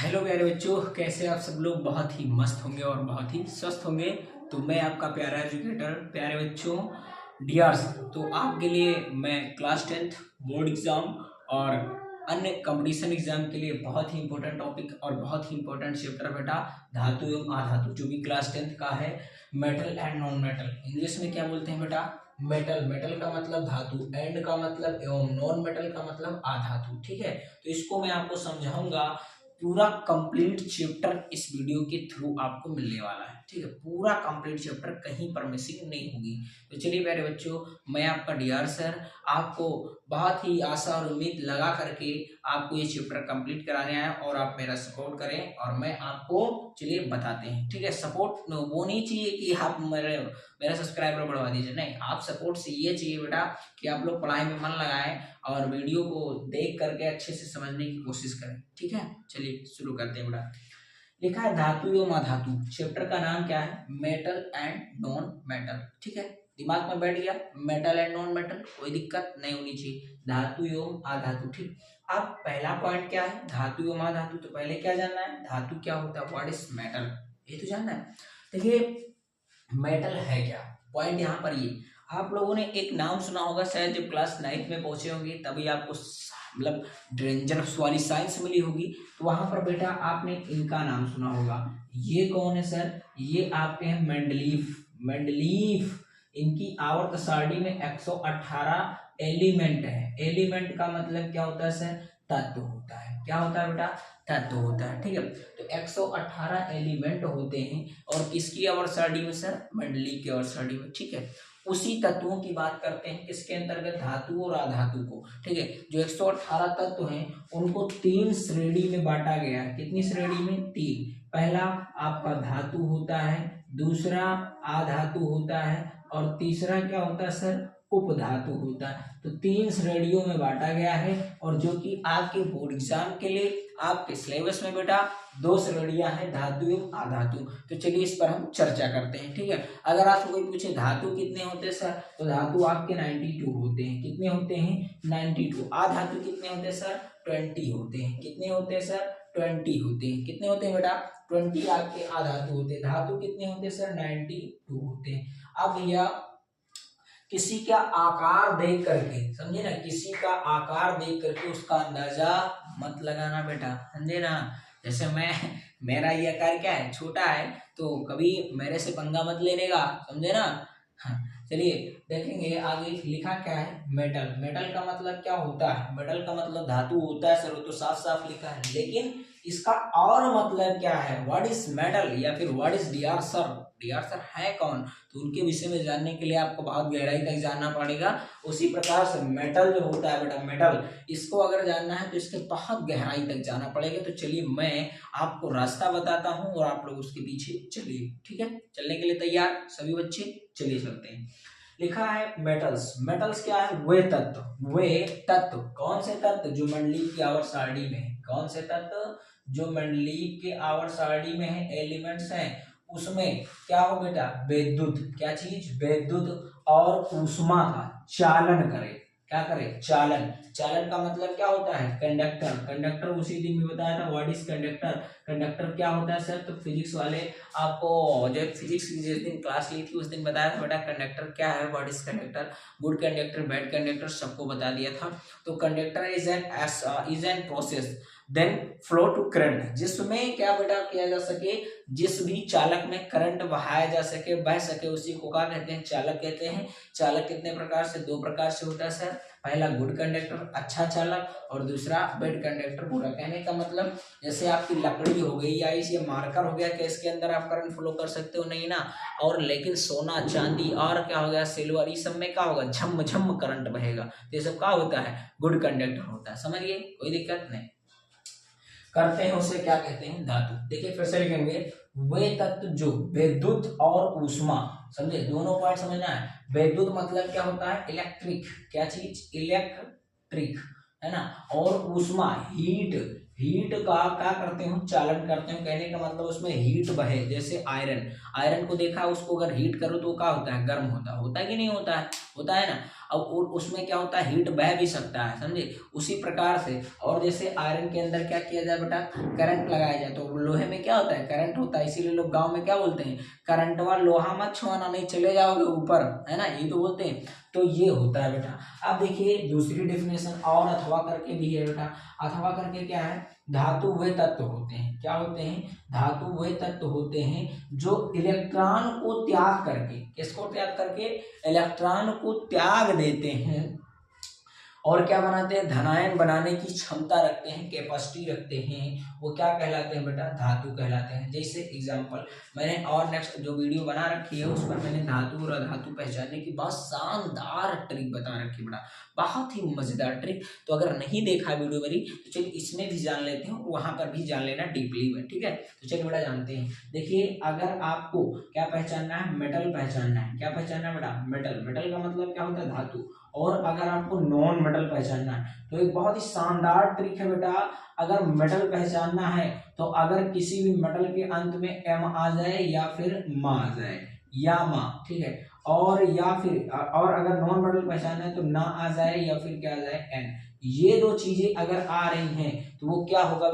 Hello प्यारे बच्चों, कैसे आप सब लोग बहुत ही मस्त होंगे और बहुत ही स्वस्थ होंगे। तो मैं आपका प्यारा एजुकेटर प्यारे बच्चों डीआरस। तो आपके लिए मैं क्लास 10th बोर्ड एग्जाम और अन्य कंपटीशन एग्जाम के लिए बहुत ही इंपॉर्टेंट टॉपिक और बहुत ही इंपॉर्टेंट चैप्टर बेटा धातु एवं अधातु, जो भी क्लास 10th का है। Metal and non metal, English में क्या बोलते हैं बेटा? मेटल। मेटल का मतलब धातु, एंड का मतलब एवं, नॉन मेटल का मतलब अधातु। ठीक है, तो इसको मैं आपको समझाऊंगा। पूरा कंप्लीट चैप्टर इस वीडियो के थ्रू आपको मिलने वाला है। ठीक है, पूरा कंप्लीट चैप्टर, कहीं पर मिसिंग नहीं होगी। तो चलिए प्यारे बच्चों, मैं आपका डीआर सर आपको बहुत ही आशा और उम्मीद लगा करके आपको ये चैप्टर कंप्लीट कराने आया, और आप मेरा सपोर्ट करें और मैं आपको चलिए बताते हैं। ठीक है, सपोर्ट वो नहीं चाहिए कि आप मेरा सब्सक्राइबर बढ़वा दीजिए, नहीं, आप सपोर्ट से ये चाहिए बेटा कि आप लोग पढ़ाई में मन लगाएं और वीडियो को देख करके अच्छे से समझने की कोशिश करें। ठीक है, चलिए शुरू करते हैं बेटा। लिखा है धातु एवं अधातु, चैप्टर का नाम क्या है? Metal and non metal. ठीक है, दिमाग में बैठ गया, मेटल एंड नॉन मेटल, कोई दिक्कत नहीं होनी चाहिए। धातु एवं अधातु। ठीक, अब पहला पॉइंट क्या है? धातु एवं अधातु। तो पहले क्या जानना है? धातु क्या होता है, व्हाट इज मेटल, ये तो जानना है। देखिए मेटल है क्या, पॉइंट यहाँ पर ये, आप लोगों ने एक नाम सुना होगा शायद, जब क्लास 9th में पहुंचे होंगे तभी आपको मतलब डेंजरस वाली साइंस मिली होगी, तो वहां पर बेटा आपने इनका नाम सुना होगा। ये कौन है सर? ये आपके हैं मेंडलीफ। मेंडलीफ, इनकी आवर्त सारणी में 118 एलिमेंट है। एलिमेंट का मतलब क्या होता है सर? तत्व होता है। क्या होता है बेटा? तत्व होता है। ठीक है, तो 118 एलिमेंट होते हैं, और किसकी आवर्त सारणी में सर? मेंडलीफ की आवर्त सारणी में। ठीक है, उसी तत्वों की बात करते हैं, किसके अंतर्गत? धातु और अधातु को। ठीक है, जो 118 तत्व हैं उनको 3 श्रेणी में बांटा गया है। कितनी श्रेणी में? 3। पहला आपका धातु होता है, दूसरा अधातु होता है, और तीसरा क्या होता है सर? उपधातु होता है। तो 3 श्रेणियों में बांटा गया है, और जो कि आपके बोर्ड एग्जाम के लिए आपके सिलेबस में बेटा 2 श्रेणियां हैं, धातु एवं अधातु। तो चलिए इस पर हम चर्चा करते हैं। ठीक है, अगर आपको कोई पूछे धातु कितने होते हैं सर, तो धातु आपके 92 होते हैं। कितने होते हैं? 92। अधातु कितने होते हैं सर? 20 होते हैं। कितने होते हैं सर? 20 होते हैं। कितने होते हैं बेटा? 20 आपके अधातु होते हैं। धातु कितने होते हैं सर? 92 होते हैं। अब भैया किसी का आकार देख करके, समझे ना, किसी का आकार देख करके उसका अंदाजा मत लगाना बेटा, समझे ना। जैसे मेरा ये आकार क्या है? छोटा है, तो कभी मेरे से पंगा मत लेने का, समझे ना। हाँ, चलिए देखेंगे आगे लिखा क्या है। मेटल। मेटल का मतलब क्या होता है? मेटल का मतलब धातु होता है सर, वो तो साफ साफ लिखा है, लेकिन इसका और मतलब क्या है? व्हाट इज मेटल, या फिर what is DR sir? DR sir है कौन? तो उनके विषय में जानने के लिए आपको बहुत गहराई तक जानना पड़ेगा। उसी प्रकार से मेटल जो होता है बेटा, मेटल, इसको अगर जानना है तो इसके बहुत गहराई तक जाना पड़ेगा। तो चलिए मैं आपको रास्ता बताता हूँ और आप लोग उसके पीछे चलिए। ठीक है, चलने के लिए तैयार सभी बच्चे? चलिए चलते हैं। लिखा है मेटल्स। मेटल्स क्या है? वे तत्व। वे तत्व, कौन से तत्व? जो मंडलीक की आवर्त सारणी में है। कौन से तत्व? जो मंडलीक के आवर्त सारणी में है, एलिमेंट्स हैं, उसमें क्या हो बेटा? विद्युत, क्या चीज? विद्युत और ऊष्मा का चालन करे। क्या करे? चालन। चालन का मतलब क्या होता है? कंडक्टर। कंडक्टर उसी दिन भी बताया था, व्हाट इज कंडक्टर। कंडक्टर क्या होता है सर? तो फिजिक्स वाले आपको, जो फिजिक्स की जिस दिन क्लास ली थी उस दिन बताया था बेटा कंडक्टर क्या है, what is conductor. Good conductor, bad conductor सबको बता दिया था। तो conductor is an process then flow to current, जिसमें क्या बेटा किया जा सके, जिस भी चालक में करंट बहाया जा सके, बह सके, उसी को क्या कहते हैं? चालक कहते हैं। चालक कितने प्रकार से? 2 प्रकार से होता है सर। पहला गुड कंडक्टर, अच्छा चालक, और दूसरा बैड कंडक्टर, बुरा। कहने का मतलब जैसे आपकी लकड़ी हो गई या इस ये मार्कर हो गया, कि इसके अंदर आप करंट फ्लो कर सकते हो? नहीं ना। और लेकिन सोना, चांदी और क्या हो गया? सिल्वर, इस सब में क्या होगा? झम झम करंट बहेगा। तो ये सब क्या होता है? गुड कंडक्टर होता है। समझिए, कोई दिक्कत नहीं। करते हैं उसे क्या कहते हैं? धातु। देखिए फिर से लिखेंगे, वे तत्व जो विद्युत और ऊष्मा, समझे, दोनों पॉइंट समझना है। विद्युत मतलब क्या होता है? इलेक्ट्रिक। क्या चीज? इलेक्ट्रिक, है ना। और ऊष्मा, हीट। हीट का क्या करते हो? चालन करते हो। कहने का मतलब उसमें हीट बहे, जैसे आयरन। आयरन को देखा, उसको अगर हीट करो तो क्या होता है? गर्म होता है। होता है कि नहीं होता है? होता है ना। और उसमें क्या होता है, हीट बह भी सकता है, समझे। उसी प्रकार से और जैसे आयरन के अंदर क्या किया जाए बेटा, करंट लगाया जाए, तो लोहे में क्या होता है, करंट होता है, इसीलिए लोग गांव में क्या बोलते हैं, करंटवा लोहा मत छुआना नहीं चले जाओगे ऊपर, है ना, ये तो बोलते हैं। तो ये होता है बेटा। अब देखिए दूसरी डेफिनेशन और अथवा करके भी है बेटा। अथवा करके क्या है, धातु वे तत्व होते हैं, क्या होते हैं, धातु वे तत्व होते हैं जो इलेक्ट्रॉन को त्याग करके, किसको त्याग करके, इलेक्ट्रॉन को त्याग देते हैं और क्या बनाते हैं, धनायन बनाने की क्षमता रखते हैं, कैपेसिटी रखते हैं, वो क्या कहलाते हैं बेटा, धातु कहलाते हैं। जैसे एग्जांपल मैंने और नेक्स्ट जो वीडियो बना रखी है उस पर मैंने धातु और अधातु पहचानने की बहुत शानदार ट्रिक बता रखी है बेटा, बहुत ही मजेदार ट्रिक। तो अगर नहीं देखा वीडियो मेरी तो चलिए इसमें भी जान लेते हैं, वहां पर भी जान लेना डीपली में, ठीक है। तो चलिए बेटा जानते हैं। देखिए अगर आपको क्या पहचानना है, मेटल पहचानना है, क्या पहचानना है बेटा, मेटल। मेटल का मतलब क्या होता है, धातु। और अगर आपको नॉन मेटल पहचानना है तो एक बहुत ही शानदार ट्रिक है बेटा। अगर मेटल पहचानना है तो अगर किसी भी मेटल के अंत में एम आ जाए या फिर मा आ जाए, या मा, ठीक है, और या फिर और अगर नॉन मेटल पहचानना है तो ना आ जाए या फिर क्या आ जाए, एन। ये दो चीजें अगर आ रही हैं तो वो क्या होगा